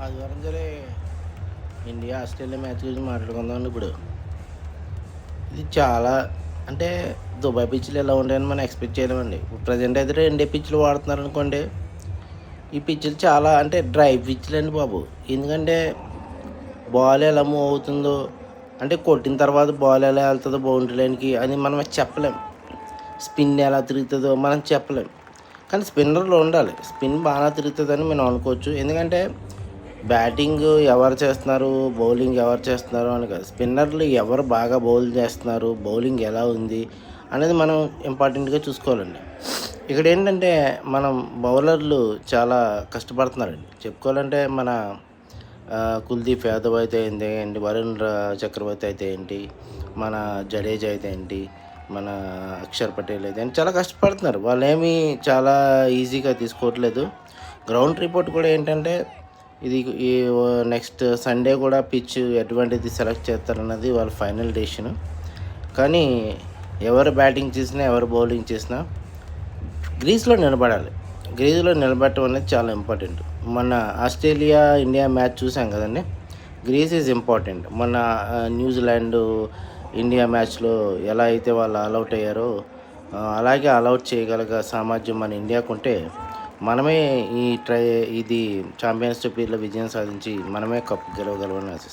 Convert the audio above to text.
ఆదివారం జరిగే India Australia match గురించి మాట్లాడుకుందామండి ఇప్పుడు. ఇది చాలా అంటే దుబాయ్ పిచ్లు ఎలా ఉంటాయని మనం ఎక్స్పెక్ట్ చేయలేమండి. ఇప్పుడు ప్రజెంట్ అయితే 2 పిచ్లు వాడుతున్నారనుకోండి. ఈ పిచ్లు చాలా అంటే డ్రై పిచ్లండి బాబు. ఎందుకంటే బాల్ ఎలా మూవ్ అవుతుందో, అంటే కొట్టిన తర్వాత బాల్ ఎలా వెళ్తుందో బౌండరీ లైన్‌కి అని మనం చెప్పలేం. స్పిన్ ఎలా తిరుగుతుందో మనం చెప్పలేం. కానీ స్పిన్నర్లు ఉండాలి. స్పిన్ బాగా తిరుగుతుందని మనం అనుకోవచ్చు. ఎందుకంటే బ్యాటింగ్ ఎవరు చేస్తున్నారు, బౌలింగ్ ఎవరు చేస్తున్నారు అని కాదు. స్పిన్నర్లు ఎవరు బాగా బౌల్ చేస్తున్నారు, బౌలింగ్ ఎలా ఉంది అనేది మనం ఇంపార్టెంట్గా చూసుకోవాలండి. ఇక్కడ ఏంటంటే మనం బౌలర్లు చాలా కష్టపడుతున్నారండి. చెప్పుకోవాలంటే మన కుల్దీప్ యాదవ్ అయితే ఏంటి, వరుణ్ చక్రవర్తి అయితే ఏంటి, మన జడేజా అయితే ఏంటి, మన అక్షర్ పటేల్ అయితే ఏంటి, చాలా కష్టపడుతున్నారు. వాళ్ళేమీ చాలా ఈజీగా తీసుకోవట్లేదు. గ్రౌండ్ రిపోర్ట్ కూడా ఏంటంటే ఇది ఈ నెక్స్ట్ సండే కూడా పిచ్ ఎటువంటిది సెలెక్ట్ చేస్తారన్నది వాళ్ళ ఫైనల్ డెసిషన్. కానీ ఎవరు బ్యాటింగ్ చేసినా ఎవరు బౌలింగ్ చేసినా గ్రీజ్లో నిలబడాలి. గ్రీజ్లో నిలబడటం అనేది చాలా ఇంపార్టెంట్. మొన్న ఆస్ట్రేలియా ఇండియా మ్యాచ్ చూసాం కదండి. Crease is important. మొన్న న్యూజిలాండ్ ఇండియా మ్యాచ్లో ఎలా అయితే వాళ్ళు ఆల్అవుట్ అయ్యారో అలాగే ఆల్అవుట్ చేయగలిగే సామర్థ్యం మన ఇండియాకు ఉంటే మనమే ఇది ఛాంపియన్స్ ట్రోఫీలో విజయం సాధించి మనమే కప్ గెలవగలమని ఆశిస్తున్నాను.